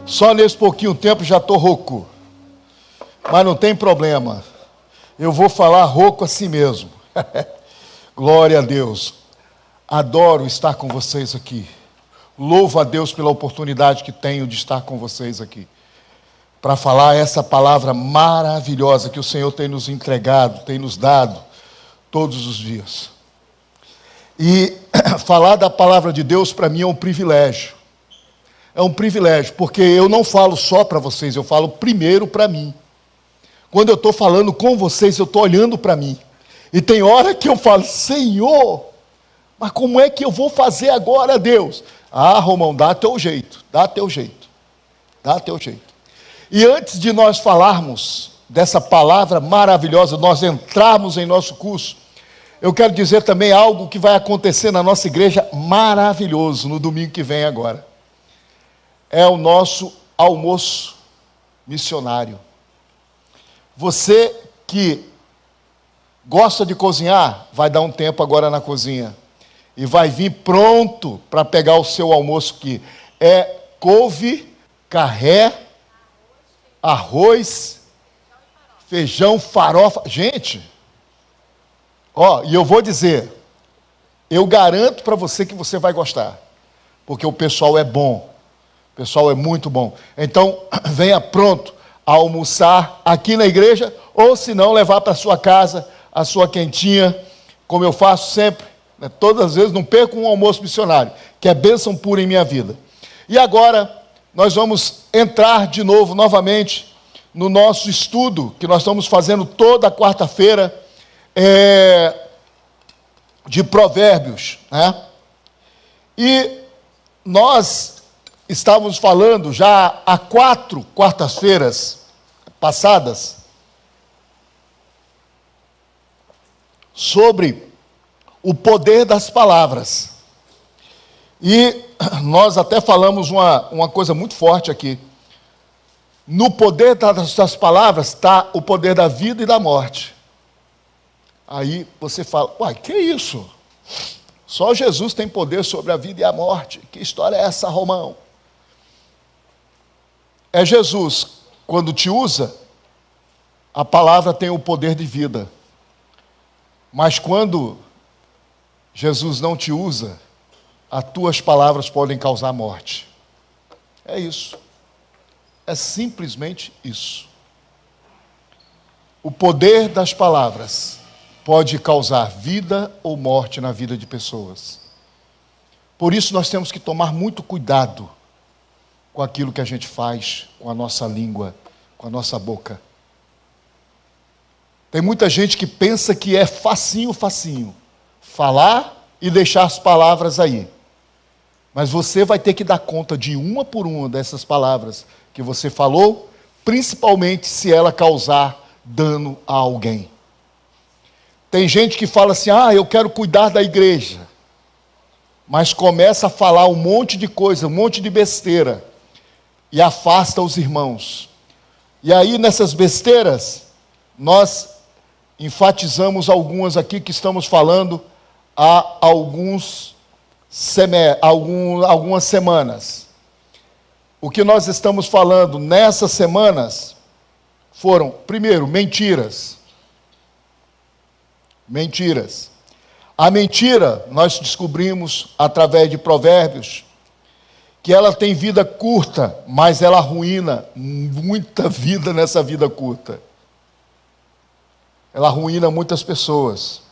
Só nesse pouquinho tempo já estou rouco. Mas não tem problema. Eu vou falar rouco assim mesmo. Glória a Deus. Adoro estar com vocês aqui. Louvo a Deus pela oportunidade que tenho de estar com vocês aqui. Para falar essa palavra maravilhosa que o Senhor tem nos entregado, tem nos dado todos os dias. E falar da palavra de Deus para mim é um privilégio. É um privilégio, porque eu não falo só para vocês, eu falo primeiro para mim. Quando eu estou falando com vocês, eu estou olhando para mim. E tem hora que eu falo, Senhor, mas como é que eu vou fazer agora, Deus? Ah, Romão, dá teu jeito, dá teu jeito, dá teu jeito. E antes de nós falarmos dessa palavra maravilhosa, nós entrarmos em nosso curso, eu quero dizer também algo que vai acontecer na nossa igreja maravilhoso no domingo que vem agora. É o nosso almoço missionário. Você que gosta de cozinhar, vai dar um tempo agora na cozinha. E vai vir pronto para pegar o seu almoço aqui. É couve, carré, arroz, feijão, farofa. Gente, e eu vou dizer, eu garanto para você que você vai gostar. Porque o pessoal é bom. O pessoal é muito bom. Então, venha pronto a almoçar aqui na igreja, ou se não, levar para a sua casa a sua quentinha, como eu faço sempre, né? Todas as vezes, não perco um almoço missionário, que é bênção pura em minha vida. E agora, nós vamos entrar de novo, novamente, no nosso estudo, que nós estamos fazendo toda quarta-feira, de Provérbios, né? E nós estávamos falando já há 4 quartas-feiras passadas sobre o poder das palavras. E nós até falamos uma coisa muito forte aqui. No poder das palavras está o poder da vida e da morte. Aí você fala, uai, que isso? Só Jesus tem poder sobre a vida e a morte. Que história é essa, Romão? É Jesus, quando te usa, a palavra tem o poder de vida. Mas quando Jesus não te usa, as tuas palavras podem causar morte. É isso. É simplesmente isso. O poder das palavras pode causar vida ou morte na vida de pessoas. Por isso nós temos que tomar muito cuidado com aquilo que a gente faz, com a nossa língua, com a nossa boca. Tem muita gente que pensa que é facinho, falar e deixar as palavras aí. Mas você vai ter que dar conta de uma por uma dessas palavras que você falou, principalmente se ela causar dano a alguém. Tem gente que fala assim, eu quero cuidar da igreja, mas começa a falar um monte de coisa, um monte de besteira, e afasta os irmãos. E aí, nessas besteiras, nós enfatizamos algumas aqui que estamos falando há algumas semanas. O que nós estamos falando nessas semanas foram, primeiro, mentiras. Mentiras. A mentira, nós descobrimos através de Provérbios, que ela tem vida curta, mas ela arruína muita vida nessa vida curta. Ela arruína muitas pessoas.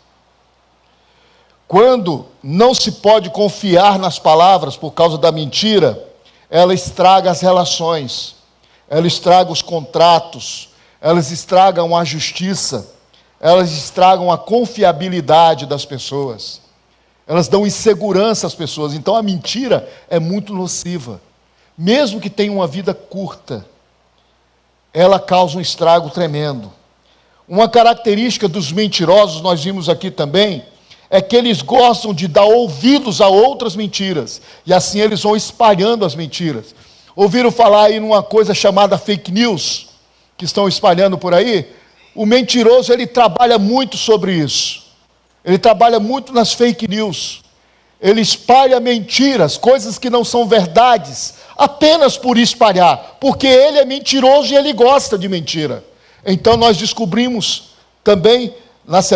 Quando não se pode confiar nas palavras por causa da mentira, ela estraga as relações, ela estraga os contratos, elas estragam a justiça, elas estragam a confiabilidade das pessoas. Elas dão insegurança às pessoas. Então a mentira é muito nociva. Mesmo que tenha uma vida curta, ela causa um estrago tremendo. Uma característica dos mentirosos, nós vimos aqui também, é que eles gostam de dar ouvidos a outras mentiras. E assim eles vão espalhando as mentiras. Ouviram falar aí numa coisa chamada fake news, que estão espalhando por aí? O mentiroso, ele trabalha muito sobre isso. Ele trabalha muito nas fake news. ele espalha mentiras, coisas que não são verdades, apenas por espalhar, porque ele é mentiroso e ele gosta de mentira. Então nós descobrimos também nas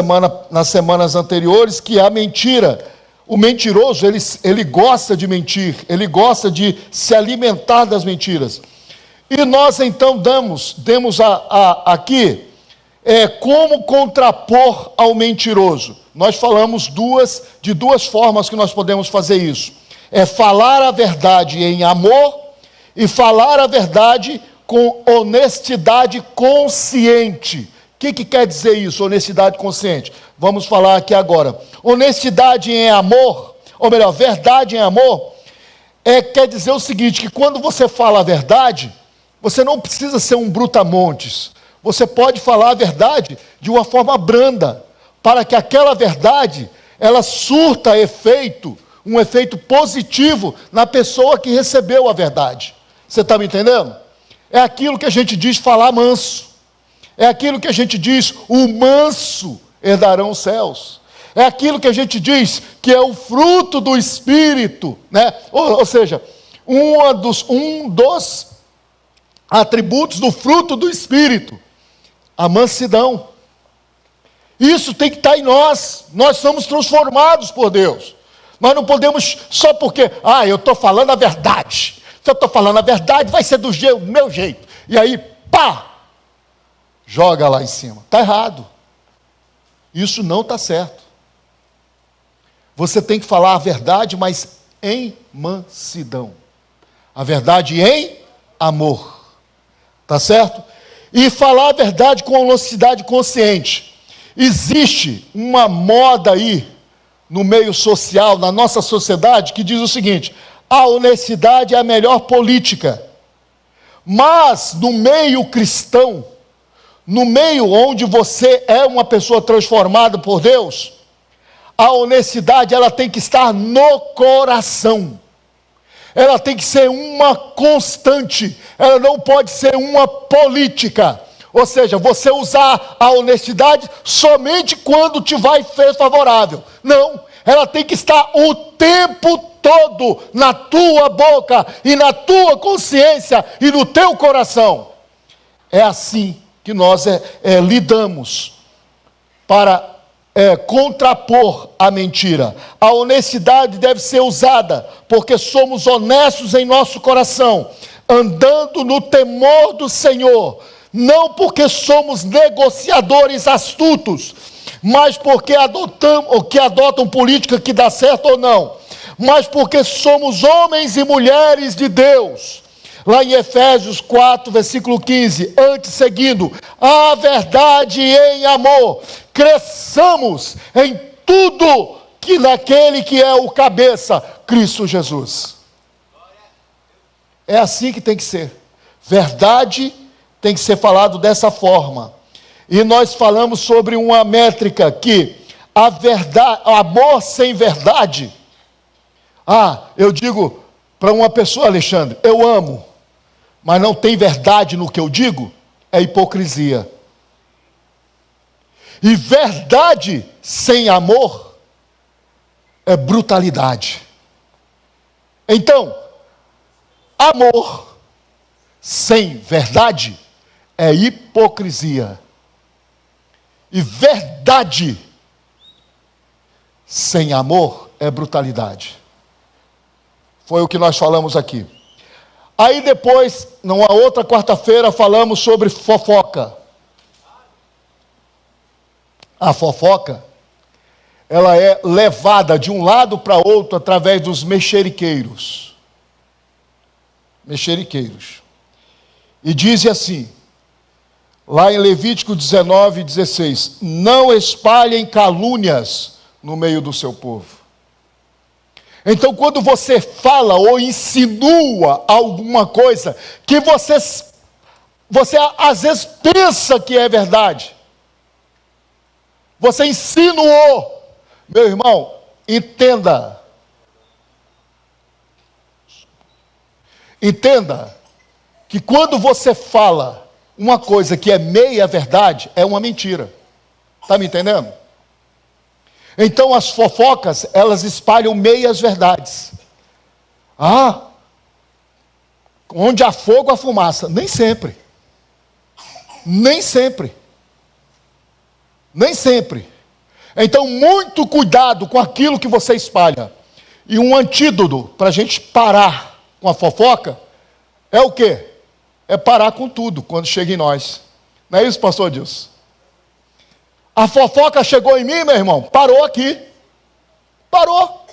semanas anteriores que a mentira, o mentiroso, ele gosta de mentir, ele gosta de se alimentar das mentiras. E nós então demos aqui como contrapor ao mentiroso. Nós falamos de duas formas que nós podemos fazer isso. É falar a verdade em amor e falar a verdade com honestidade consciente. O que quer dizer isso, honestidade consciente? Vamos falar aqui agora. Honestidade em amor, ou melhor, verdade em amor, quer dizer o seguinte, que quando você fala a verdade, você não precisa ser um brutamontes. Você pode falar a verdade de uma forma branda, para que aquela verdade, ela surta efeito, um efeito positivo na pessoa que recebeu a verdade. Você está me entendendo? É aquilo que a gente diz falar manso. É aquilo que a gente diz, o manso herdarão os céus. É aquilo que a gente diz que é o fruto do Espírito, né? Ou seja, um dos atributos do fruto do Espírito, a mansidão. Isso tem que estar em nós. Nós somos transformados por Deus. Nós não podemos só porque, eu estou falando a verdade. Se eu estou falando a verdade, vai ser do meu jeito. E aí, pá! Joga lá em cima. Está errado. Isso não está certo. Você tem que falar a verdade, mas em mansidão. A verdade em amor. Está certo? E falar a verdade com honestidade consciente. Existe uma moda aí, no meio social, na nossa sociedade, que diz o seguinte: a honestidade é a melhor política. Mas, no meio cristão, no meio onde você é uma pessoa transformada por Deus, a honestidade ela tem que estar no coração. Ela tem que ser uma constante. Ela não pode ser uma política. Ou seja, você usar a honestidade somente quando te vai ser favorável. Não, ela tem que estar o tempo todo na tua boca e na tua consciência e no teu coração. É assim que nós lidamos para contrapor a mentira. A honestidade deve ser usada porque somos honestos em nosso coração, andando no temor do Senhor, não porque somos negociadores astutos, mas porque adotam política que dá certo ou não, mas porque somos homens e mulheres de Deus. Lá em Efésios 4, versículo 15, antes seguindo, a verdade em amor, cresçamos em tudo que naquele que é o cabeça, Cristo Jesus. É assim que tem que ser. Verdade tem que ser falado dessa forma. E nós falamos sobre uma métrica que a verdade, amor sem verdade. Eu digo para uma pessoa, Alexandre, eu amo, mas não tem verdade no que eu digo, é hipocrisia. E verdade sem amor é brutalidade. Então, amor sem verdade é hipocrisia. E verdade sem amor é brutalidade. Foi o que nós falamos aqui. Aí depois, numa outra quarta-feira, falamos sobre fofoca. A fofoca, ela é levada de um lado para outro através dos mexeriqueiros. Mexeriqueiros. E diz assim, lá em Levítico 19, 16, não espalhem calúnias no meio do seu povo. Então, quando você fala ou insinua alguma coisa que você às vezes pensa que é verdade, você insinuou, meu irmão, entenda que quando você fala uma coisa que é meia verdade, é uma mentira. Está me entendendo? Então as fofocas, elas espalham meias verdades. Onde há fogo, há fumaça. Nem sempre. Nem sempre. Nem sempre. Então, muito cuidado com aquilo que você espalha. E um antídoto para a gente parar com a fofoca é o quê? É parar com tudo quando chega em nós. Não é isso, pastor Dilson? A fofoca chegou em mim, meu irmão, parou aqui. Parou.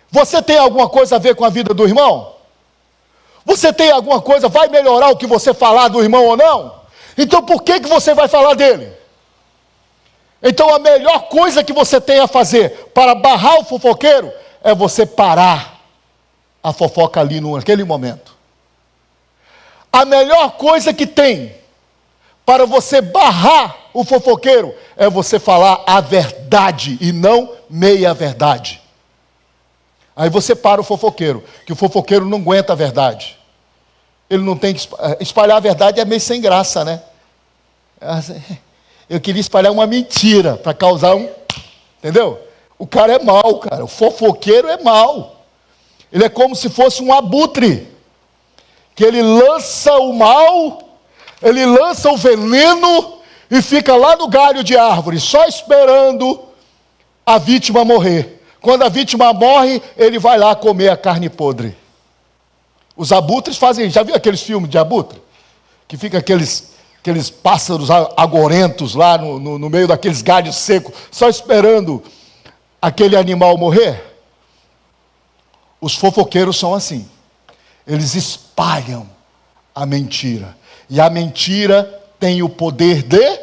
Você tem alguma coisa a ver com a vida do irmão? Você tem alguma coisa, vai melhorar o que você falar do irmão ou não? Então por que você vai falar dele? Então a melhor coisa que você tem a fazer para barrar o fofoqueiro é você parar a fofoca ali naquele momento. A melhor coisa que tem para você barrar o fofoqueiro é você falar a verdade e não meia verdade. Aí você para o fofoqueiro, que o fofoqueiro não aguenta a verdade. Ele não tem que espalhar a verdade, é meio sem graça, né? Eu queria espalhar uma mentira para causar entendeu? O cara é mau, cara. O fofoqueiro é mau. Ele é como se fosse um abutre, que ele lança o mal, ele lança o veneno e fica lá no galho de árvore, só esperando a vítima morrer. Quando a vítima morre, ele vai lá comer a carne podre. Os abutres fazem, já viu aqueles filmes de abutre? Que fica aqueles pássaros agorentos lá no meio daqueles galhos secos, só esperando aquele animal morrer? Os fofoqueiros são assim. Eles espalham a mentira. E a mentira tem o poder de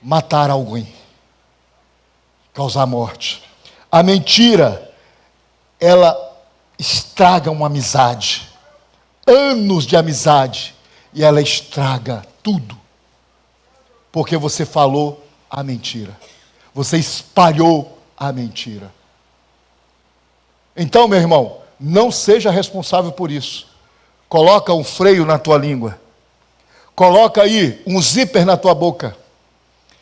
matar alguém, causar morte. A mentira, ela estraga uma amizade, anos de amizade, e ela estraga tudo, porque você falou a mentira, você espalhou a mentira. Então, meu irmão, não seja responsável por isso. Coloca um freio na tua língua, coloca aí um zíper na tua boca,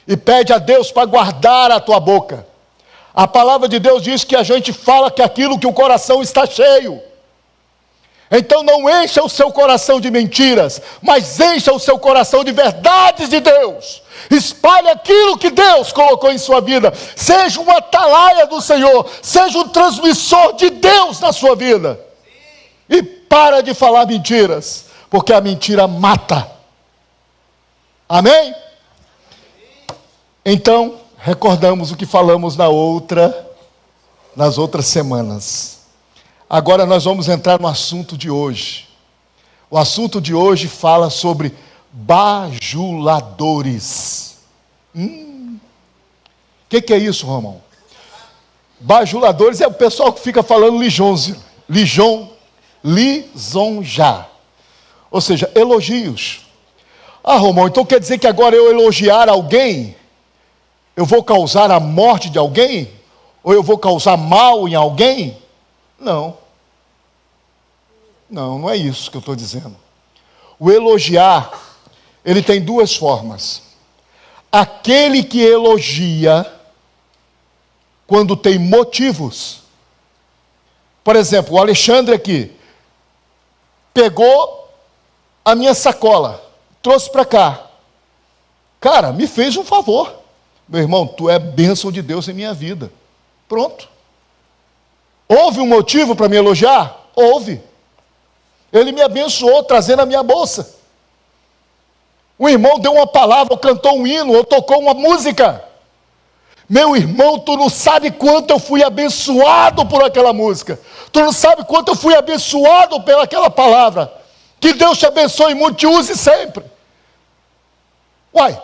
e pede a Deus para guardar a tua boca. A palavra de Deus diz que a gente fala que aquilo que o coração está cheio. Então não encha o seu coração de mentiras, mas encha o seu coração de verdades de Deus. Espalhe aquilo que Deus colocou em sua vida. Seja uma atalaia do Senhor, seja um transmissor de Deus na sua vida. E para de falar mentiras, porque a mentira mata. Amém? Então, recordamos o que falamos nas outras semanas. Agora nós vamos entrar no assunto de hoje. O assunto de hoje fala sobre bajuladores. O que é isso, Romão? Bajuladores é o pessoal que fica falando lisonjar. Ou seja, elogios. Romão, então quer dizer que agora eu elogiar alguém, eu vou causar a morte de alguém? Ou eu vou causar mal em alguém? Não. Não é isso que eu estou dizendo. O elogiar, ele tem duas formas. Aquele que elogia quando tem motivos. Por exemplo, o Alexandre aqui pegou a minha sacola, trouxe para cá. Cara, me fez um favor. Meu irmão, tu é bênção de Deus em minha vida. Pronto. Houve um motivo para me elogiar? Houve. Ele me abençoou trazendo a minha bolsa. O irmão deu uma palavra, ou cantou um hino, ou tocou uma música. Meu irmão, tu não sabe quanto eu fui abençoado por aquela música. Tu não sabe quanto eu fui abençoado pelaquela palavra. Que Deus te abençoe muito, te use sempre. Uai,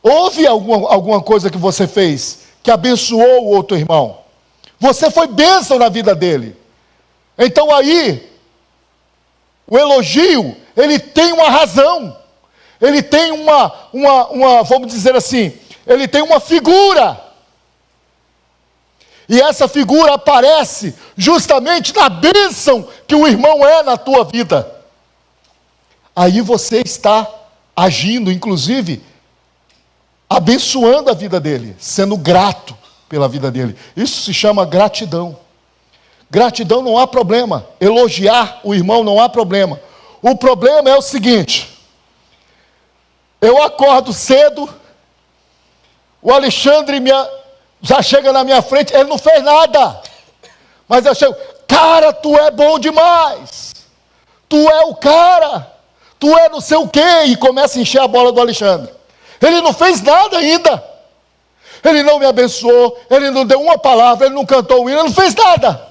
houve alguma coisa que você fez que abençoou o outro irmão? Você foi bênção na vida dele. Então aí, o elogio, ele tem uma razão. Ele tem vamos dizer assim, ele tem uma figura. E essa figura aparece justamente na bênção que o irmão é na tua vida. Aí você está agindo, inclusive, abençoando a vida dele, sendo grato pela vida dele. Isso se chama gratidão. Gratidão não há problema. Elogiar o irmão não há problema. O problema é o seguinte: eu acordo cedo, o Alexandre já chega na minha frente, ele não fez nada, mas eu chego, cara, tu é bom demais, tu é o cara, tu é não sei o quê, e começa a encher a bola do Alexandre. Ele não fez nada ainda, ele não me abençoou, ele não deu uma palavra, ele não cantou o hino, ele não fez nada,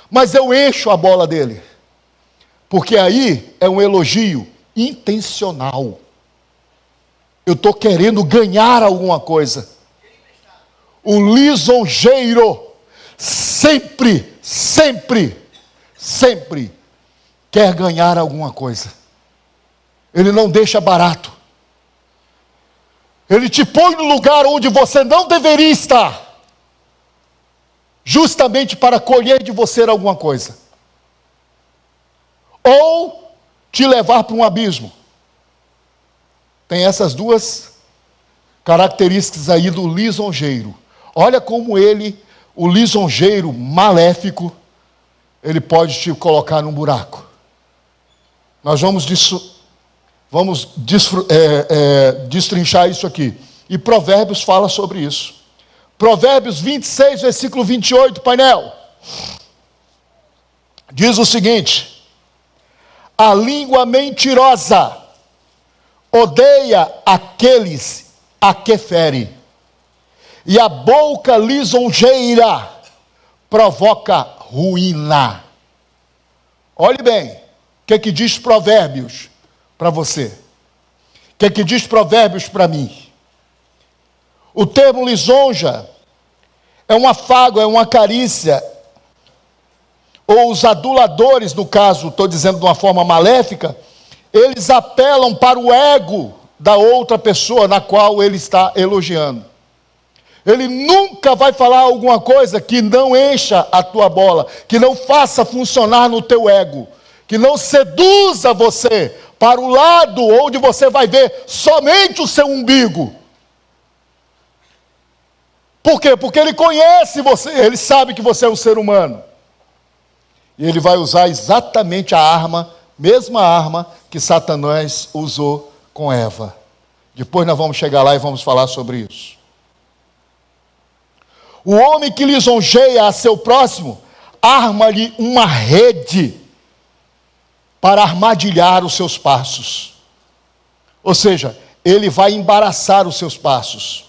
mas eu encho a bola dele, porque aí é um elogio intencional. Eu estou querendo ganhar alguma coisa. O lisonjeiro sempre quer ganhar alguma coisa. Ele não deixa barato. Ele te põe no lugar onde você não deveria estar, justamente para colher de você alguma coisa, ou te levar para um abismo. Tem essas duas características aí do lisonjeiro. Olha como o lisonjeiro maléfico, ele pode te colocar num buraco. Nós vamos destrinchar isso aqui. E Provérbios fala sobre isso. Provérbios 26, versículo 28, painel. Diz o seguinte: a língua mentirosa odeia aqueles a que fere, e a boca lisonjeira provoca ruína. Olhe bem, o que diz Provérbios para você? O que diz Provérbios para mim? O termo lisonja é um afago, é uma carícia, ou os aduladores, no caso, estou dizendo de uma forma maléfica, eles apelam para o ego da outra pessoa na qual ele está elogiando. Ele nunca vai falar alguma coisa que não encha a tua bola, que não faça funcionar no teu ego, que não seduza você para o lado onde você vai ver somente o seu umbigo. Por quê? Porque ele conhece você, ele sabe que você é um ser humano. E ele vai usar exatamente a arma, mesma arma que Satanás usou com Eva. Depois nós vamos chegar lá e vamos falar sobre isso. O homem que lisonjeia a seu próximo, arma-lhe uma rede para armadilhar os seus passos. Ou seja, ele vai embaraçar os seus passos.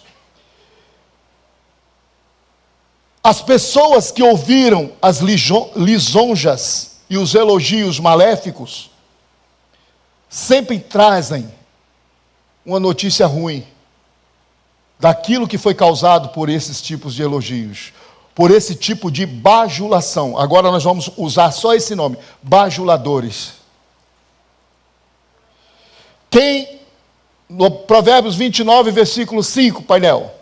As pessoas que ouviram as lisonjas e os elogios maléficos, sempre trazem uma notícia ruim daquilo que foi causado por esses tipos de elogios, por esse tipo de bajulação. Agora nós vamos usar só esse nome, bajuladores. No Provérbios 29, versículo 5, painel.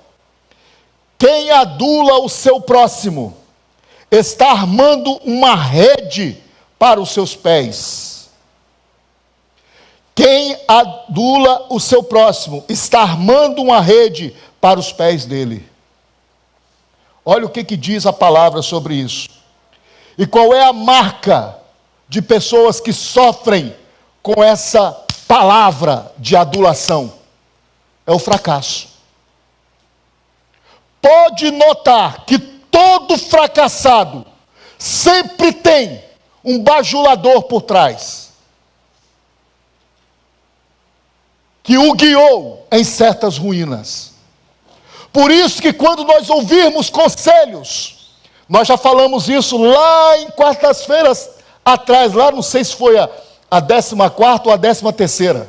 Quem adula o seu próximo, está armando uma rede para os seus pés. Quem adula o seu próximo, está armando uma rede para os pés dele. Olha o que diz a palavra sobre isso. E qual é a marca de pessoas que sofrem com essa palavra de adulação? É o fracasso. Pode notar que todo fracassado sempre tem um bajulador por trás, que o guiou em certas ruínas. Por isso que quando nós ouvirmos conselhos, nós já falamos isso lá em quartas-feiras atrás, lá não sei se foi a 14ª ou a 13ª.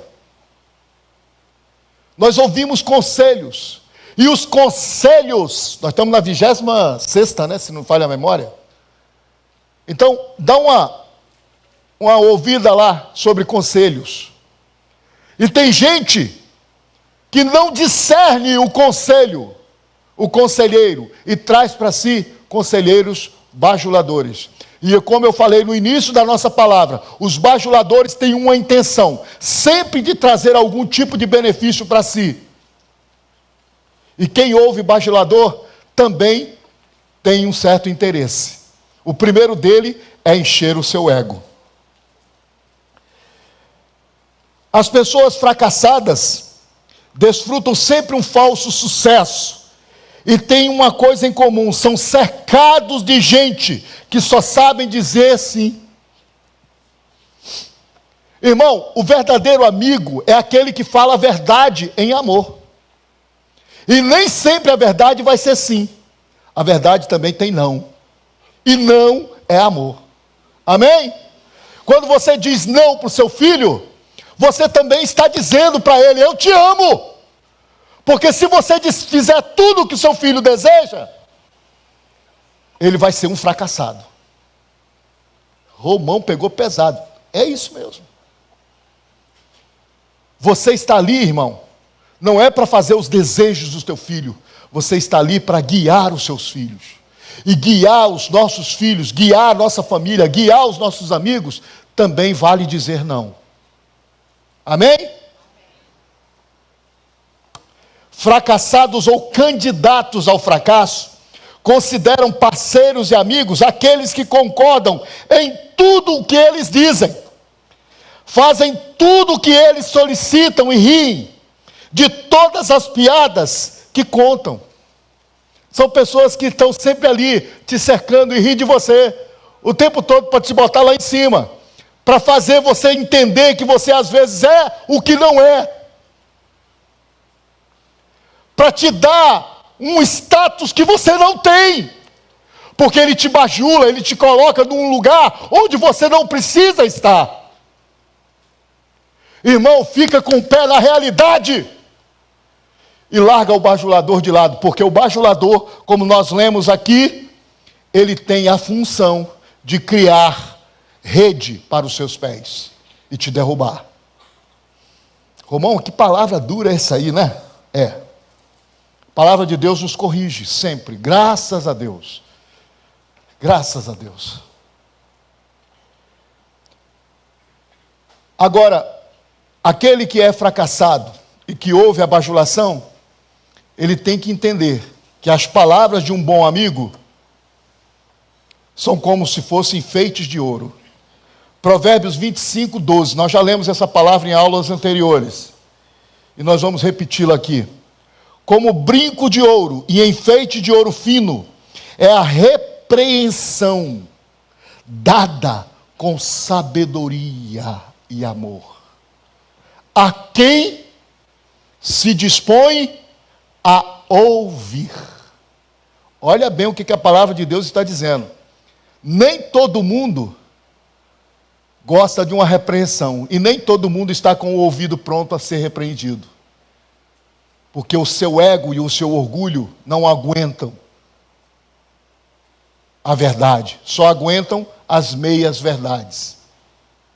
Nós ouvimos conselhos, e os conselhos, nós estamos na 26ª, né, se não falha a memória. Então, dá uma ouvida lá sobre conselhos. E tem gente que não discerne o conselho, o conselheiro, e traz para si conselheiros bajuladores. E como eu falei no início da nossa palavra, os bajuladores têm uma intenção, sempre de trazer algum tipo de benefício para si. E quem ouve bajulador também tem um certo interesse. O primeiro dele é encher o seu ego. As pessoas fracassadas desfrutam sempre um falso sucesso e têm uma coisa em comum: são cercados de gente que só sabem dizer sim. Irmão, o verdadeiro amigo é aquele que fala a verdade em amor. E nem sempre a verdade vai ser sim. A verdade também tem não. E não é amor. Amém? Quando você diz não para o seu filho, você também está dizendo para ele: eu te amo. Porque se você fizer tudo o que o seu filho deseja, ele vai ser um fracassado. Romão pegou pesado. É isso mesmo. Você está ali, irmão, não é para fazer os desejos do teu filho. Você está ali para guiar os seus filhos. E guiar os nossos filhos, guiar a nossa família, guiar os nossos amigos, também vale dizer não. Amém? Fracassados ou candidatos ao fracasso consideram parceiros e amigos aqueles que concordam em tudo o que eles dizem, fazem tudo o que eles solicitam e riem de todas as piadas que contam. São pessoas que estão sempre ali te cercando e riem de você o tempo todo para te botar lá em cima, para fazer você entender que você às vezes é o que não é, para te dar um status que você não tem, porque ele te bajula, ele te coloca num lugar onde você não precisa estar. Irmão, fica com o pé na realidade e larga o bajulador de lado, porque o bajulador, como nós lemos aqui, ele tem a função de criar rede para os seus pés e te derrubar. Romão, que palavra dura é essa aí, né? É. A palavra de Deus nos corrige sempre, graças a Deus. Graças a Deus. Agora, aquele que é fracassado e que ouve a bajulação, ele tem que entender que as palavras de um bom amigo são como se fossem enfeites de ouro. Provérbios 25, 12. Nós já lemos essa palavra em aulas anteriores. E nós vamos repeti-la aqui. Como brinco de ouro e enfeite de ouro fino é a repreensão dada com sabedoria e amor a quem se dispõe a ouvir. Olha bem o que a palavra de Deus está dizendo. Nem todo mundo gosta de uma repreensão, e nem todo mundo está com o ouvido pronto a ser repreendido, porque o seu ego e o seu orgulho não aguentam a verdade, só aguentam as meias verdades.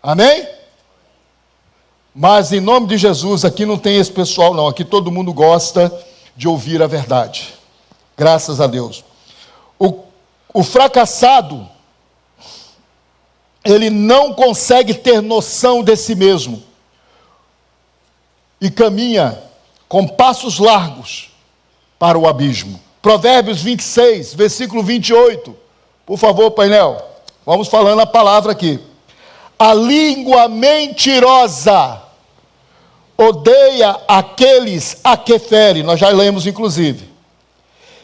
Amém? Mas em nome de Jesus, aqui não tem esse pessoal não, aqui todo mundo gosta de ouvir a verdade, graças a Deus. O fracassado, ele não consegue ter noção de si mesmo e caminha com passos largos para o abismo. Provérbios 26, versículo 28. Por favor, painel, vamos falando a palavra aqui. A língua mentirosa odeia aqueles a que fere. Nós já lemos inclusive.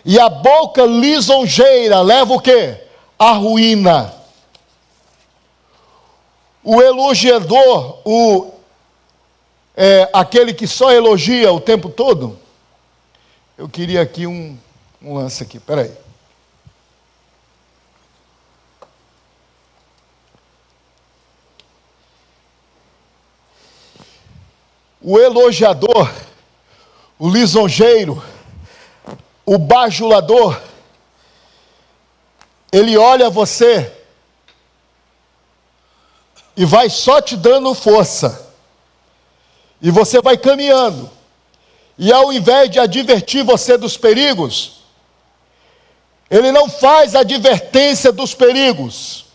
E a boca lisonjeira leva o quê? A ruína. O elogiador, aquele que só elogia o tempo todo. Eu queria aqui um lance aqui, peraí. O elogiador, o lisonjeiro, o bajulador, ele olha você e vai só te dando força. E você vai caminhando. E ao invés de advertir você dos perigos, ele não faz advertência dos perigos.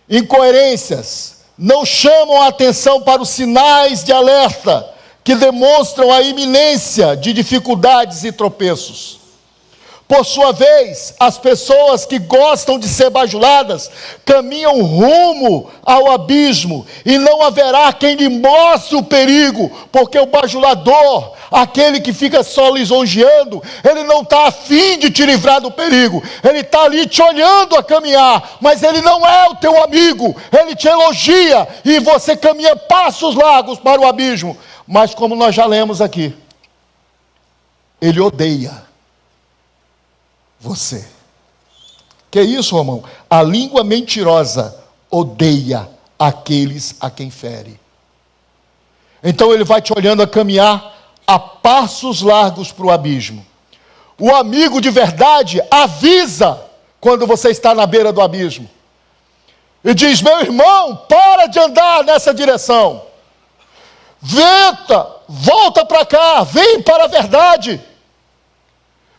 Incoerências não chamam a atenção para os sinais de alerta que demonstram a iminência de dificuldades e tropeços. Por sua vez, as pessoas que gostam de ser bajuladas caminham rumo ao abismo, e não haverá quem lhe mostre o perigo, porque o bajulador, aquele que fica só lisonjeando, ele não está afim de te livrar do perigo, ele está ali te olhando a caminhar, mas ele não é o teu amigo, ele te elogia, e você caminha passos largos para o abismo, mas como nós já lemos aqui, ele odeia você. Que isso, Romão? A língua mentirosa odeia aqueles a quem fere. Então ele vai te olhando a caminhar a passos largos para o abismo. O amigo de verdade avisa quando você está na beira do abismo. E diz: meu irmão, para de andar nessa direção. Volta para cá, vem para a verdade.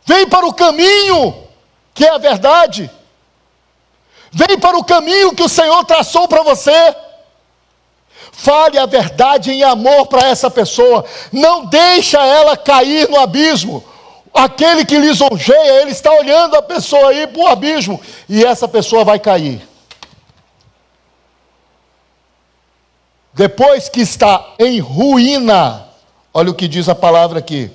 Vem para o caminho que é a verdade. Vem para o caminho que o Senhor traçou para você. Fale a verdade em amor para essa pessoa. Não deixa ela cair no abismo. Aquele que lisonjeia, ele está olhando a pessoa aí para o abismo. E essa pessoa vai cair. Depois que está em ruína, olha o que diz a palavra aqui.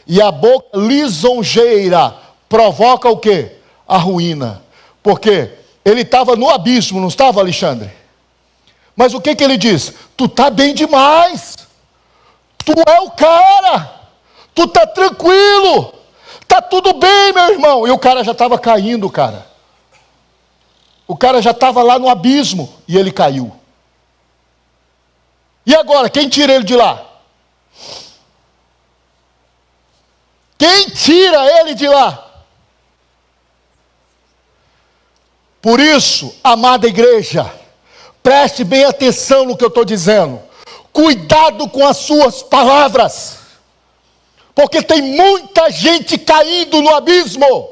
E a boca lisonjeira provoca o quê? A ruína. Porque ele estava no abismo, não estava, Alexandre? Mas o que ele diz? Tu está bem demais. Tu é o cara. Tu está tranquilo. Está tudo bem, meu irmão. E o cara já estava caindo, cara. O cara já estava lá no abismo e ele caiu. E agora, quem tira ele de lá? Quem tira ele de lá? Por isso, amada igreja, preste bem atenção no que eu estou dizendo. Cuidado com as suas palavras. Porque tem muita gente caindo no abismo.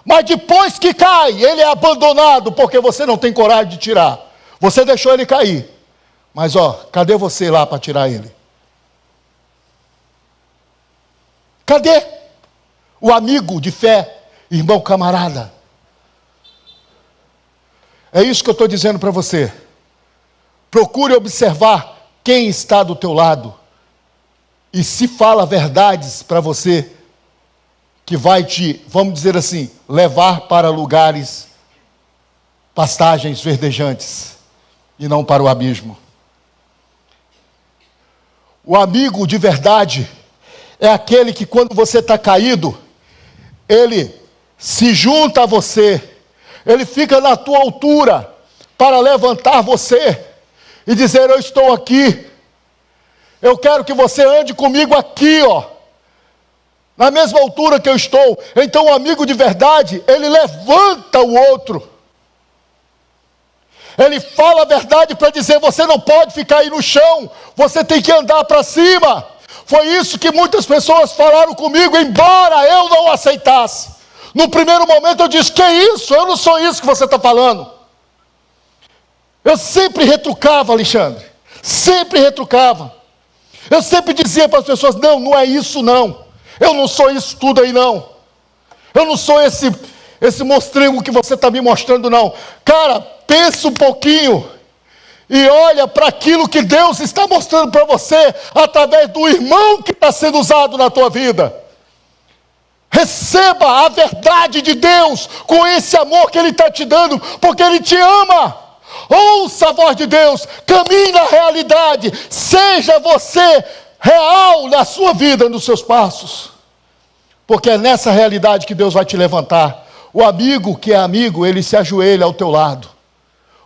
Mas depois que cai, ele é abandonado, porque você não tem coragem de tirar. Você deixou ele cair. Mas cadê você lá para tirar ele? Cadê o amigo de fé, irmão camarada? É isso que eu estou dizendo para você. Procure observar quem está do teu lado. E se fala verdades para você, que vai te, vamos dizer assim, levar para lugares, pastagens verdejantes, e não para o abismo. O amigo de verdade é aquele que, quando você está caído, ele se junta a você, ele fica na tua altura para levantar você e dizer: eu estou aqui, eu quero que você ande comigo aqui, na mesma altura que eu estou. Então o amigo de verdade, ele levanta o outro, ele fala a verdade para dizer: você não pode ficar aí no chão, você tem que andar para cima. Foi isso que muitas pessoas falaram comigo, embora eu não aceitasse. No primeiro momento eu disse: que isso? Eu não sou isso que você está falando. Eu sempre retrucava, Alexandre. Sempre retrucava. Eu sempre dizia para as pessoas: não, não é isso não. Eu não sou isso tudo aí não. Eu não sou esse monstrengo que você está me mostrando não. Cara, pensa um pouquinho. E olha para aquilo que Deus está mostrando para você, através do irmão que está sendo usado na tua vida. Receba a verdade de Deus, com esse amor que Ele está te dando, porque Ele te ama. Ouça a voz de Deus, caminhe na realidade, seja você real na sua vida, nos seus passos. Porque é nessa realidade que Deus vai te levantar. O amigo que é amigo, ele se ajoelha ao teu lado.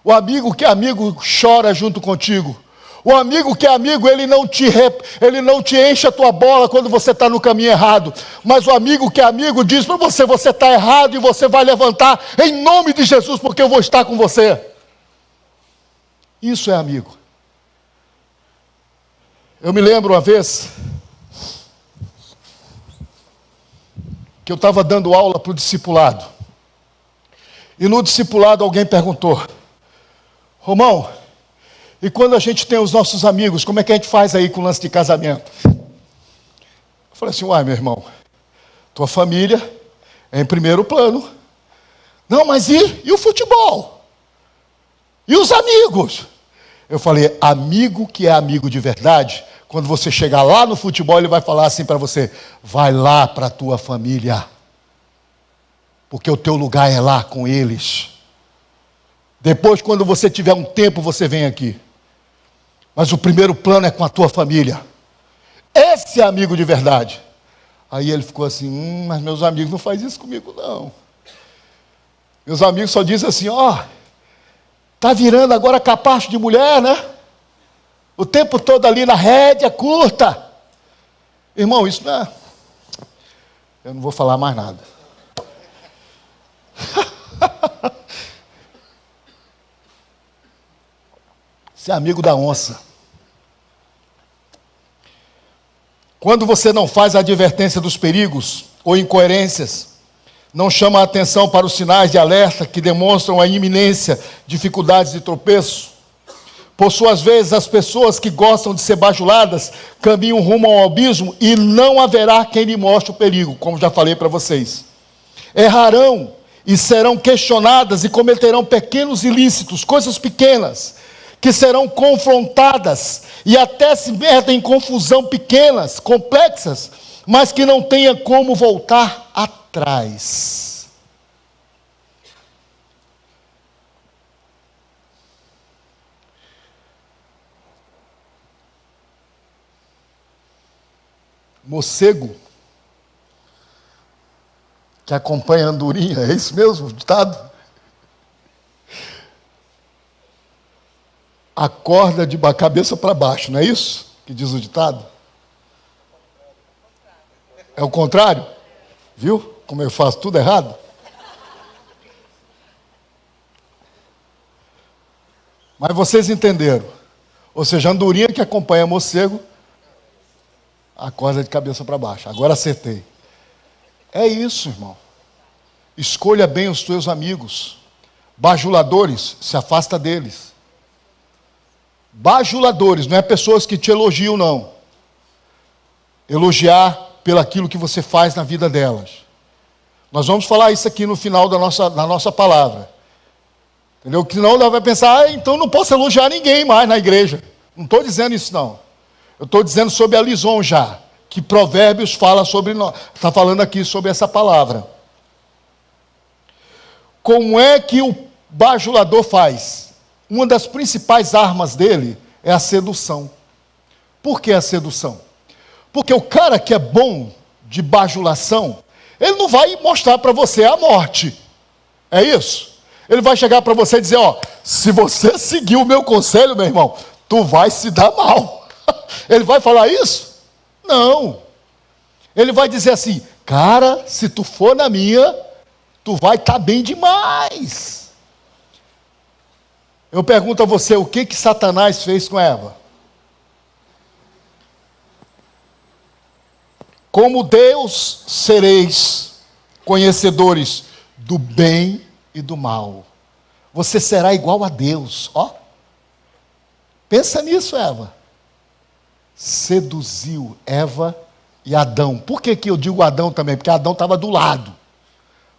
O amigo que é amigo chora junto contigo. O amigo que é amigo, ele não te enche a tua bola quando você está no caminho errado. Mas o amigo que é amigo diz para você: você está errado e você vai levantar em nome de Jesus, porque eu vou estar com você. Isso é amigo. Eu me lembro uma vez que eu estava dando aula para o discipulado. E no discipulado alguém perguntou: Romão, E quando a gente tem os nossos amigos, como é que a gente faz aí com o lance de casamento? Eu falei assim, uai, meu irmão, tua família é em primeiro plano. Não, mas e o futebol? E os amigos? Eu falei, amigo que é amigo de verdade, quando você chegar lá no futebol, ele vai falar assim para você, vai lá para a tua família, porque o teu lugar é lá com eles. Depois, quando você tiver um tempo, você vem aqui. Mas o primeiro plano é com a tua família. Esse é amigo de verdade. Aí ele ficou assim, mas meus amigos não fazem isso comigo não. Meus amigos só dizem assim, tá virando agora capacho de mulher, né? O tempo todo ali na rédea curta. Irmão, isso não é... Eu não vou falar mais nada. Você é amigo da onça. Quando você não faz a advertência dos perigos ou incoerências, não chama a atenção para os sinais de alerta que demonstram a iminência, dificuldades e tropeço. Por suas vezes, as pessoas que gostam de ser bajuladas caminham rumo ao abismo e não haverá quem lhe mostre o perigo, como já falei para vocês. Errarão e serão questionadas e cometerão pequenos ilícitos, coisas pequenas, que serão confrontadas e até se metem em confusão pequenas, complexas, mas que não tenha como voltar atrás. Morcego que acompanha a andorinha, é isso mesmo, ditado? Acorda de cabeça para baixo, não é isso que diz o ditado? É o contrário? Viu como eu faço tudo errado? Mas vocês entenderam. Ou seja, a andorinha que acompanha morcego acorda de cabeça para baixo. Agora acertei. É isso, irmão. Escolha bem os teus amigos. Bajuladores, se afasta deles. Bajuladores, não é pessoas que te elogiam, não. Elogiar pelo aquilo que você faz na vida delas. Nós vamos falar isso aqui no final da nossa palavra. Entendeu? Que senão ela vai pensar, então não posso elogiar ninguém mais na igreja. Não estou dizendo isso, não. Eu estou dizendo sobre a lisonja, que Provérbios fala sobre nós. Está falando aqui sobre essa palavra. Como é que o bajulador faz? Uma das principais armas dele é a sedução. Por que a sedução? Porque o cara que é bom de bajulação, ele não vai mostrar para você a morte. É isso? Ele vai chegar para você e dizer, se você seguir o meu conselho, meu irmão, tu vai se dar mal. Ele vai falar isso? Não. Ele vai dizer assim, cara, se tu for na minha, tu vai estar bem demais. Eu pergunto a você, o que Satanás fez com Eva? Como Deus sereis conhecedores do bem e do mal. Você será igual a Deus, Pensa nisso, Eva. Seduziu Eva e Adão. Por que eu digo Adão também? Porque Adão estava do lado.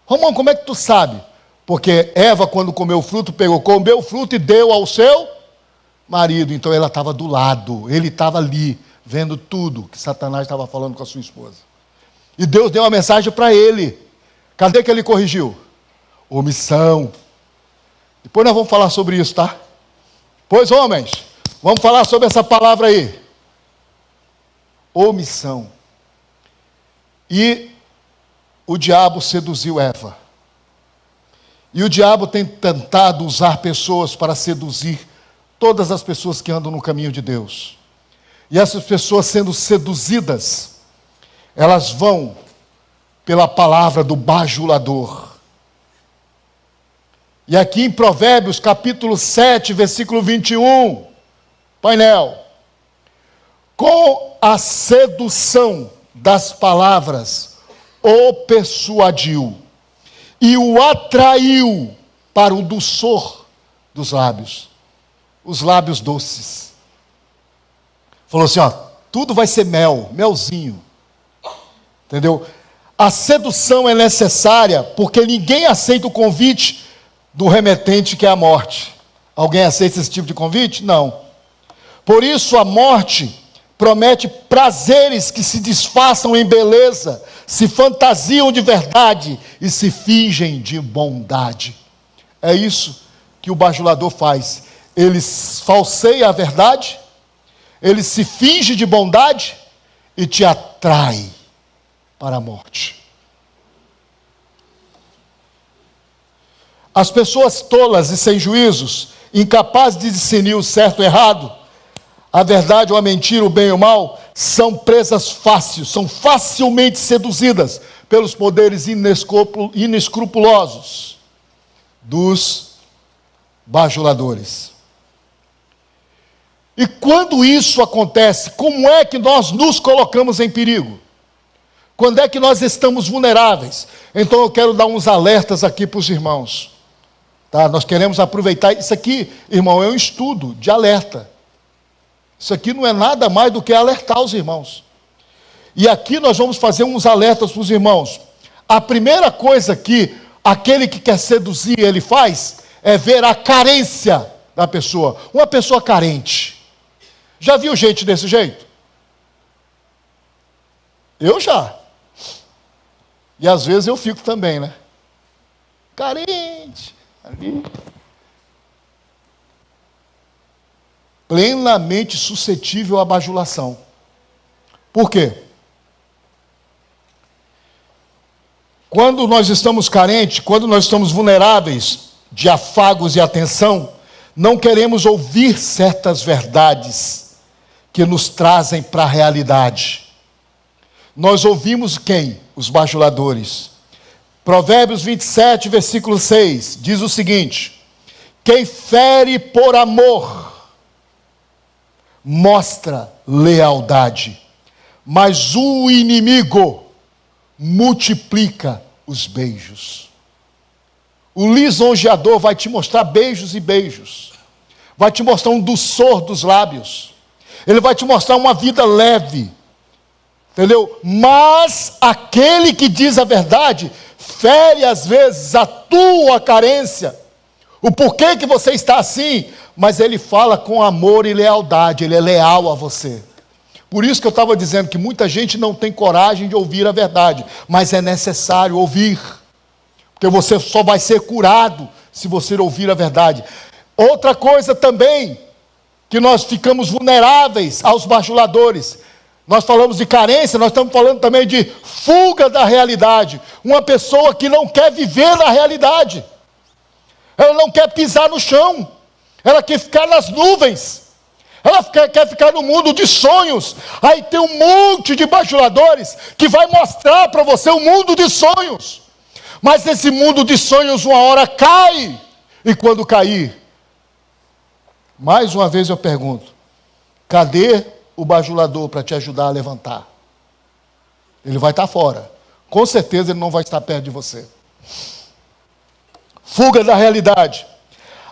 Romão, como é que tu sabe? Porque Eva, quando comeu o fruto, comeu o fruto e deu ao seu marido. Então ela estava do lado, ele estava ali, vendo tudo que Satanás estava falando com a sua esposa. E Deus deu uma mensagem para ele. Cadê que ele corrigiu? Omissão. Depois nós vamos falar sobre isso, tá? Pois, homens, vamos falar sobre essa palavra aí. Omissão. E o diabo seduziu Eva. E o diabo tem tentado usar pessoas para seduzir todas as pessoas que andam no caminho de Deus. E essas pessoas sendo seduzidas, elas vão pela palavra do bajulador. E aqui em Provérbios, capítulo 7, versículo 21, painel. Com a sedução das palavras, o persuadiu e o atraiu para o doçor dos lábios. os lábios doces. Falou assim, ó, tudo vai ser mel, melzinho. Entendeu? A sedução é necessária porque ninguém aceita o convite do remetente que é a morte. Alguém aceita esse tipo de convite? Não. Por isso a morte promete prazeres que se disfarçam em beleza, se fantasiam de verdade e se fingem de bondade. É isso que o bajulador faz. Ele falseia a verdade, ele se finge de bondade e te atrai para a morte. As pessoas tolas e sem juízos, incapazes de discernir o certo e o errado, a verdade ou a mentira, o bem ou o mal, são presas fáceis, são facilmente seduzidas pelos poderes inescrupulosos dos bajuladores. E quando isso acontece, como é que nós nos colocamos em perigo? Quando é que nós estamos vulneráveis? Então eu quero dar uns alertas aqui para os irmãos. Tá? Nós queremos aproveitar, isso aqui, irmão, é um estudo de alerta. Isso aqui não é nada mais do que alertar os irmãos. E aqui nós vamos fazer uns alertas para os irmãos. A primeira coisa que aquele que quer seduzir, ele faz, é ver a carência da pessoa. Uma pessoa carente. Já viu gente desse jeito? Eu já. E às vezes eu fico também, né? Carente. Ali. Plenamente suscetível à bajulação. Por quê? Quando nós estamos carentes, quando nós estamos vulneráveis de afagos e atenção, não queremos ouvir certas verdades que nos trazem para a realidade. Nós ouvimos quem? Os bajuladores. Provérbios 27, versículo 6, diz o seguinte: quem fere por amor mostra lealdade, mas o inimigo multiplica os beijos. O lisonjeador vai te mostrar beijos e beijos, vai te mostrar um doçor dos lábios, ele vai te mostrar uma vida leve, entendeu? Mas aquele que diz a verdade fere às vezes a tua carência, o porquê que você está assim, mas ele fala com amor e lealdade, ele é leal a você. Por isso que eu estava dizendo que muita gente não tem coragem de ouvir a verdade, mas é necessário ouvir, porque você só vai ser curado se você ouvir a verdade. Outra coisa também, que nós ficamos vulneráveis aos bajuladores. Nós falamos de carência, nós estamos falando também de fuga da realidade. Uma pessoa que não quer viver na realidade, ela não quer pisar no chão, ela quer ficar nas nuvens, ela quer ficar no mundo de sonhos. Aí tem um monte de bajuladores que vai mostrar para você o mundo de sonhos, mas esse mundo de sonhos uma hora cai, e quando cair, mais uma vez eu pergunto, cadê o bajulador para te ajudar a levantar? Ele vai estar fora, com certeza ele não vai estar perto de você. Fuga da realidade.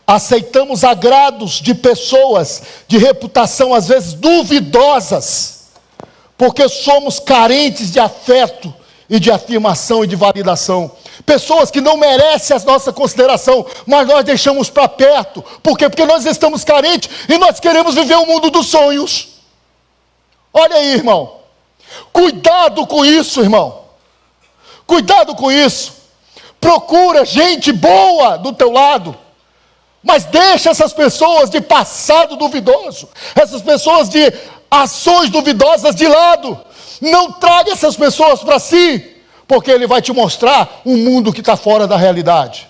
Aceitamos agrados de pessoas de reputação às vezes duvidosas, porque somos carentes de afeto e de afirmação e de validação. Pessoas que não merecem a nossa consideração, mas nós deixamos para perto. Por quê? Porque nós estamos carentes e nós queremos viver o mundo dos sonhos. Olha aí, irmão. Cuidado com isso, irmão. Cuidado com isso. Procura gente boa do teu lado, mas deixa essas pessoas de passado duvidoso, essas pessoas de ações duvidosas de lado. Não traga essas pessoas para si, porque ele vai te mostrar um mundo que está fora da realidade.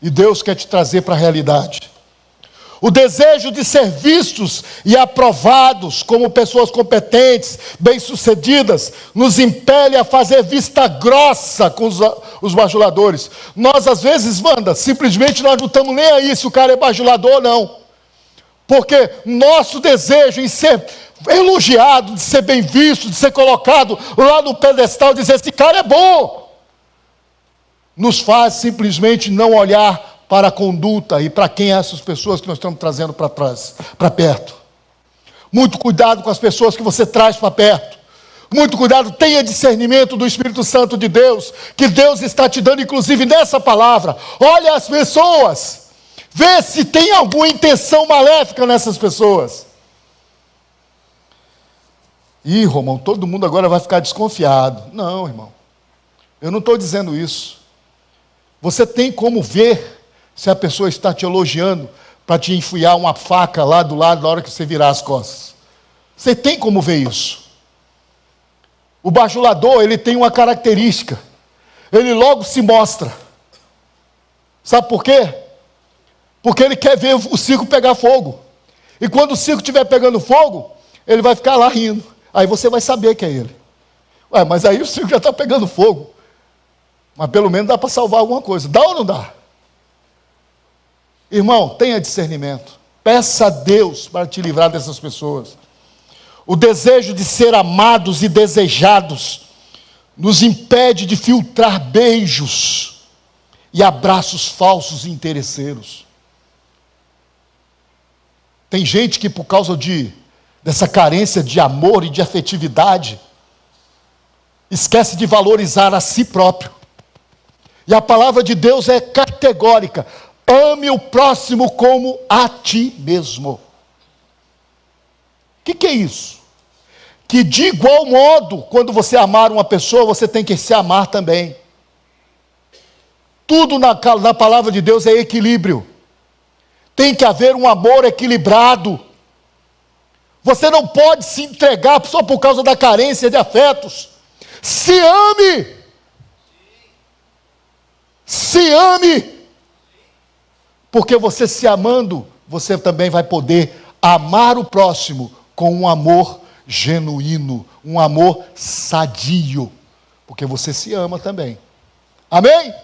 E Deus quer te trazer para a realidade. O desejo de ser vistos e aprovados como pessoas competentes, bem-sucedidas, nos impele a fazer vista grossa com os bajuladores. Nós, às vezes, Wanda, simplesmente nós não estamos nem aí se o cara é bajulador ou não. Porque nosso desejo em ser elogiado, de ser bem visto, de ser colocado lá no pedestal, dizer esse cara é bom, nos faz simplesmente não olhar para a conduta e para quem essas pessoas que nós estamos trazendo para trás, para perto. Muito cuidado com as pessoas que você traz para perto. Muito cuidado, tenha discernimento do Espírito Santo de Deus, que Deus está te dando, inclusive nessa palavra. Olha as pessoas, vê se tem alguma intenção maléfica nessas pessoas. Ih, irmão, todo mundo agora vai ficar desconfiado. Não, irmão, eu não estou dizendo isso. Você tem como ver se a pessoa está te elogiando para te enfiar uma faca lá do lado na hora que você virar as costas. Você tem como ver isso. O bajulador, ele tem uma característica. Ele logo se mostra. Sabe por quê? Porque ele quer ver o circo pegar fogo. E quando o circo estiver pegando fogo, ele vai ficar lá rindo. Aí você vai saber que é ele. Ué, mas aí o circo já está pegando fogo. Mas pelo menos dá para salvar alguma coisa. Dá ou não dá? Irmão, tenha discernimento. Peça a Deus para te livrar dessas pessoas. O desejo de ser amados e desejados nos impede de filtrar beijos e abraços falsos e interesseiros. Tem gente que por causa dessa carência de amor e de afetividade, esquece de valorizar a si próprio. E a palavra de Deus é categórica: ame o próximo como a ti mesmo. O que é isso? Que de igual modo, quando você amar uma pessoa, você tem que se amar também. Tudo na palavra de Deus é equilíbrio. Tem que haver um amor equilibrado. Você não pode se entregar só por causa da carência de afetos. Se ame! Se ame! Porque você se amando, você também vai poder amar o próximo com um amor genuíno, um amor sadio, porque você se ama também. Amém?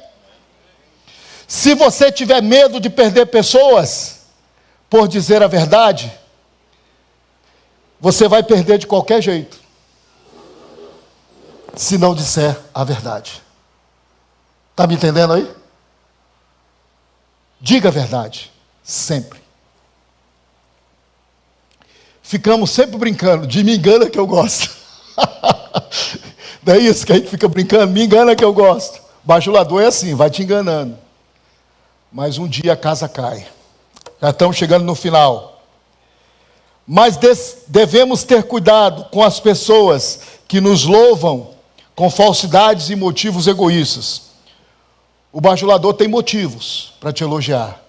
Se você tiver medo de perder pessoas por dizer a verdade, você vai perder de qualquer jeito, se não disser a verdade. Está me entendendo aí? Diga a verdade, sempre. Ficamos sempre brincando, de me engana que eu gosto. Não é isso que a gente fica brincando? Me engana que eu gosto. Bajulador é assim, vai te enganando. Mas um dia a casa cai. Já estamos chegando no final. Mas devemos ter cuidado com as pessoas que nos louvam com falsidades e motivos egoístas. O bajulador tem motivos para te elogiar.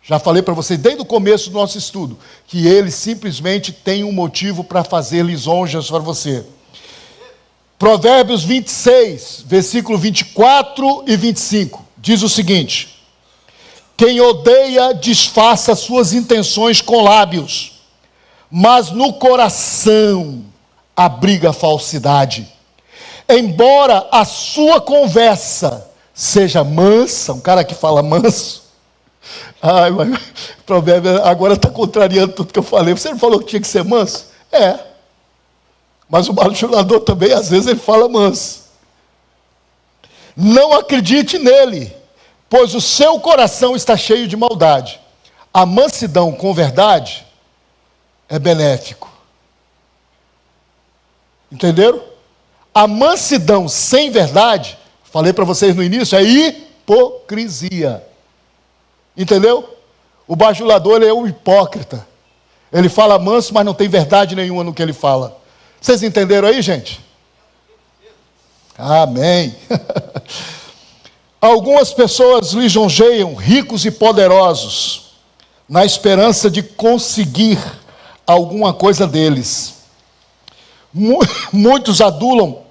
Já falei para vocês desde o começo do nosso estudo, que ele simplesmente tem um motivo para fazer lisonjas para você. Provérbios 26, versículo 24 e 25, diz o seguinte: quem odeia disfarça suas intenções com lábios, mas no coração abriga falsidade. Embora a sua conversa seja mansa, um cara que fala manso, ai, mas o provérbio agora está contrariando tudo que eu falei. Você não falou que tinha que ser manso? É. Mas o bajulador também, às vezes, ele fala manso. Não acredite nele, pois o seu coração está cheio de maldade. A mansidão com verdade é benéfico. Entenderam? A mansidão sem verdade, falei para vocês no início, é hipocrisia. Entendeu? O bajulador, ele é um hipócrita. Ele fala manso, mas não tem verdade nenhuma no que ele fala. Vocês entenderam aí, gente? Amém. Algumas pessoas lisonjeiam ricos e poderosos na esperança de conseguir alguma coisa deles. Muitos adulam.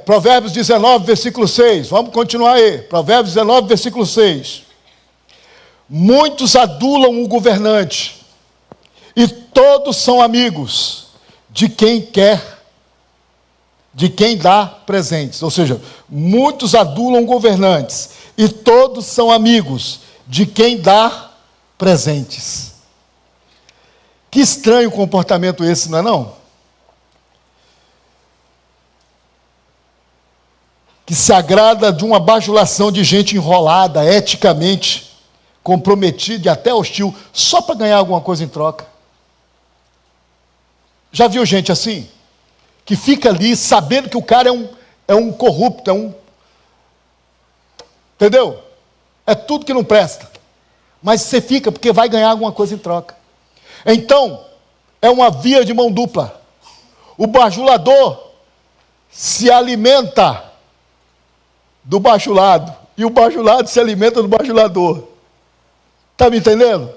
Provérbios 19, versículo 6. Vamos continuar aí. Provérbios 19, versículo 6. Muitos adulam o governante, e todos são amigos de quem dá presentes. Ou seja, muitos adulam governantes, e todos são amigos de quem dá presentes. Que estranho comportamento esse, não é não? que se agrada de uma bajulação de gente enrolada, eticamente comprometida e até hostil, só para ganhar alguma coisa em troca. Já viu gente assim? Que fica ali sabendo que o cara é um corrupto, entendeu? É tudo que não presta. Mas você fica porque vai ganhar alguma coisa em troca. Então, é uma via de mão dupla. O bajulador se alimenta do bajulado, e o bajulado se alimenta do bajulador. Está me entendendo?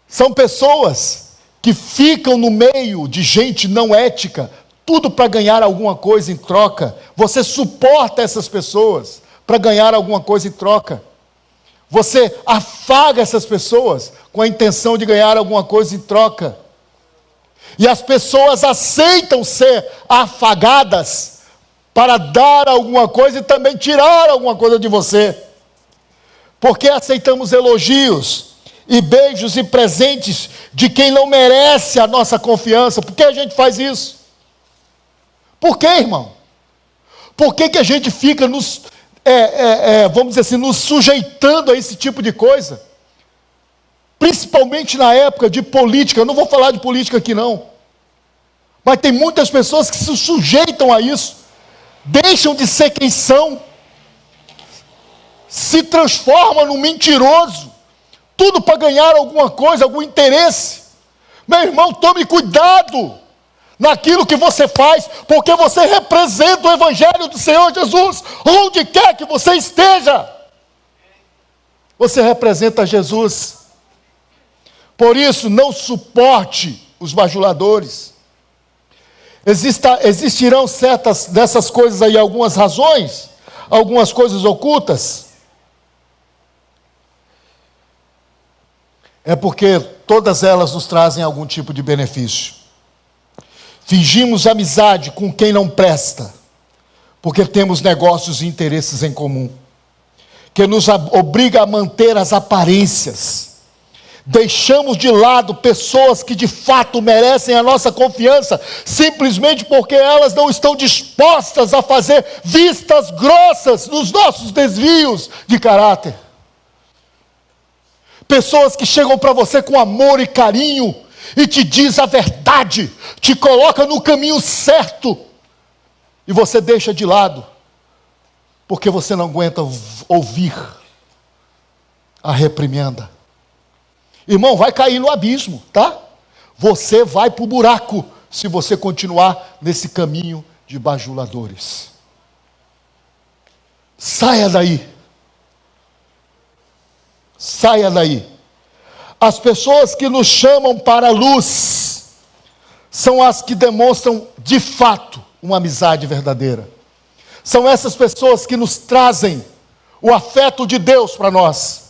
São pessoas que ficam no meio de gente não ética, tudo para ganhar alguma coisa em troca. Você suporta essas pessoas para ganhar alguma coisa em troca. Você afaga essas pessoas com a intenção de ganhar alguma coisa em troca. E as pessoas aceitam ser afagadas para dar alguma coisa e também tirar alguma coisa de você. Porque aceitamos elogios e beijos e presentes de quem não merece a nossa confiança. Por que a gente faz isso? Por que, irmão? Por que a gente fica vamos dizer assim, nos sujeitando a esse tipo de coisa? Principalmente na época de política. Eu não vou falar de política aqui não. Mas tem muitas pessoas que se sujeitam a isso. Deixam de ser quem são. Se transformam num mentiroso. Tudo para ganhar alguma coisa, algum interesse. Meu irmão, tome cuidado naquilo que você faz, porque você representa o Evangelho do Senhor Jesus, onde quer que você esteja. Você representa Jesus. Por isso, não suporte os bajuladores. Existirão certas dessas coisas aí, algumas razões, algumas coisas ocultas. É porque todas elas nos trazem algum tipo de benefício. Fingimos amizade com quem não presta, porque temos negócios e interesses em comum, que nos obriga a manter as aparências. Deixamos de lado pessoas que de fato merecem a nossa confiança, simplesmente porque elas não estão dispostas a fazer vistas grossas nos nossos desvios de caráter. Pessoas que chegam para você com amor e carinho, e te diz a verdade, te coloca no caminho certo, e você deixa de lado, porque você não aguenta ouvir a reprimenda. Irmão, vai cair no abismo, tá? Você vai para o buraco, se você continuar nesse caminho de bajuladores. Saia daí. Saia daí. As pessoas que nos chamam para a luz são as que demonstram de fato uma amizade verdadeira. São essas pessoas que nos trazem o afeto de Deus para nós.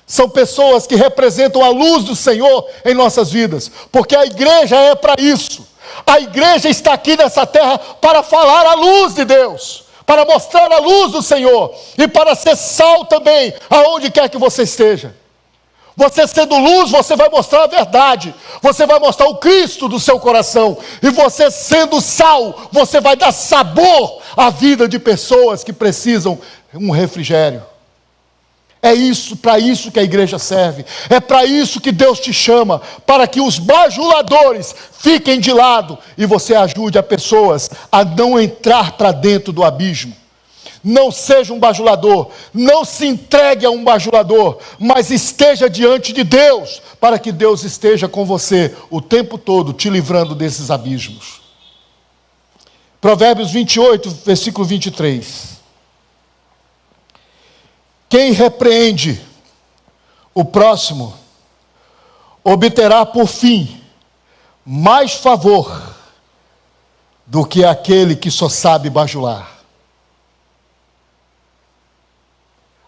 São pessoas que representam a luz do Senhor em nossas vidas, porque a igreja é para isso. A igreja está aqui nessa terra para falar a luz de Deus, para mostrar a luz do Senhor e para ser sal também aonde quer que você esteja. Você sendo luz, você vai mostrar a verdade, você vai mostrar o Cristo do seu coração, e você sendo sal, você vai dar sabor à vida de pessoas que precisam de um refrigério. É isso, para isso que a igreja serve, é para isso que Deus te chama, para que os bajuladores fiquem de lado e você ajude as pessoas a não entrar para dentro do abismo. Não seja um bajulador, não se entregue a um bajulador, mas esteja diante de Deus, para que Deus esteja com você o tempo todo, te livrando desses abismos. Provérbios 28, versículo 23. Quem repreende o próximo, obterá por fim mais favor do que aquele que só sabe bajular.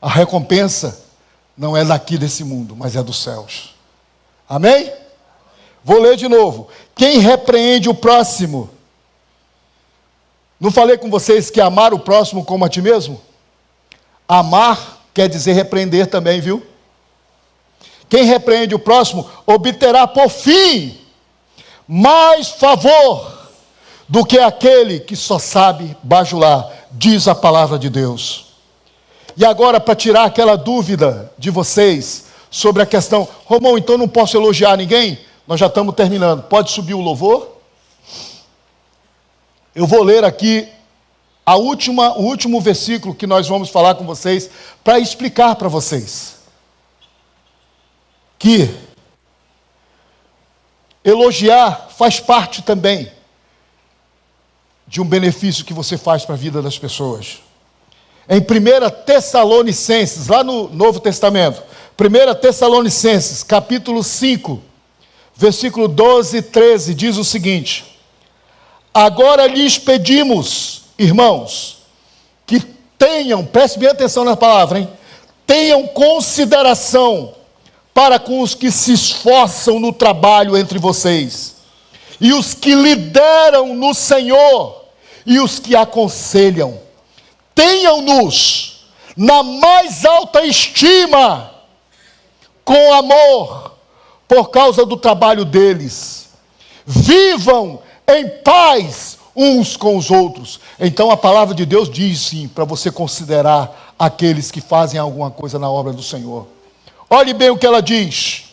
A recompensa não é daqui desse mundo, mas é dos céus. Amém? Vou ler de novo. Quem repreende o próximo. Não falei com vocês que amar o próximo como a ti mesmo? Amar quer dizer repreender também, viu? Quem repreende o próximo obterá por fim mais favor do que aquele que só sabe bajular, diz a palavra de Deus. E agora, para tirar aquela dúvida de vocês sobre a questão, Romão, então não posso elogiar ninguém? Nós já estamos terminando. Pode subir o louvor? Eu vou ler aqui o último versículo que nós vamos falar com vocês, para explicar para vocês que elogiar faz parte também de um benefício que você faz para a vida das pessoas. Em 1 Tessalonicenses, lá no Novo Testamento, 1 Tessalonicenses, capítulo 5, versículo 12 e 13, diz o seguinte: agora lhes pedimos, irmãos, que tenham, preste bem atenção na palavra, hein? Tenham consideração para com os que se esforçam no trabalho entre vocês, e os que lideram no Senhor, e os que aconselham. Tenham-nos na mais alta estima, com amor, por causa do trabalho deles. Vivam em paz uns com os outros. Então a palavra de Deus diz sim, para você considerar aqueles que fazem alguma coisa na obra do Senhor. Olhe bem o que ela diz.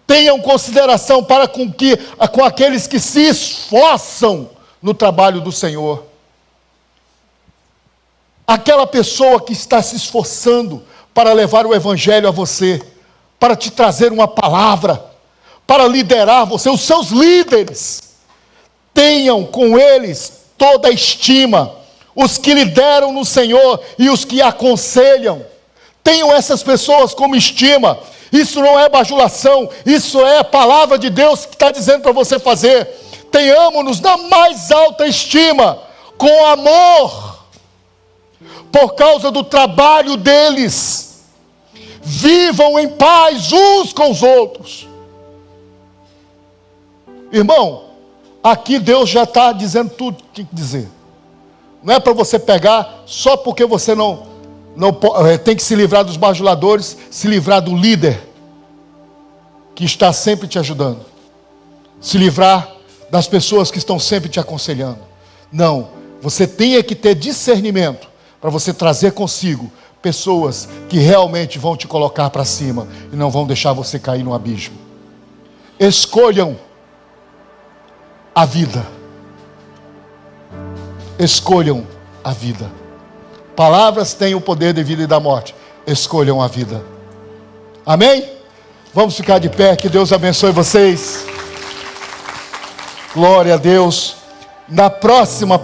Tenham consideração para com aqueles que se esforçam no trabalho do Senhor. Aquela pessoa que está se esforçando para levar o evangelho a você, para te trazer uma palavra, para liderar você, os seus líderes, tenham com eles toda a estima, os que lideram no Senhor e os que aconselham. Tenham essas pessoas como estima. Isso não é bajulação, isso é a palavra de Deus que está dizendo para você fazer. Tenhamos-nos na mais alta estima, com amor, por causa do trabalho deles. Vivam em paz uns com os outros. Irmão, aqui Deus já está dizendo tudo que tem que dizer. Não é para você pegar só porque você não tem que se livrar dos bajuladores, se livrar do líder que está sempre te ajudando, se livrar das pessoas que estão sempre te aconselhando. Não, você tem que ter discernimento para você trazer consigo pessoas que realmente vão te colocar para cima e não vão deixar você cair no abismo. Escolham a vida. Escolham a vida. Palavras têm o poder de vida e da morte. Escolham a vida. Amém? Vamos ficar de pé, que Deus abençoe vocês. Glória a Deus. Na próxima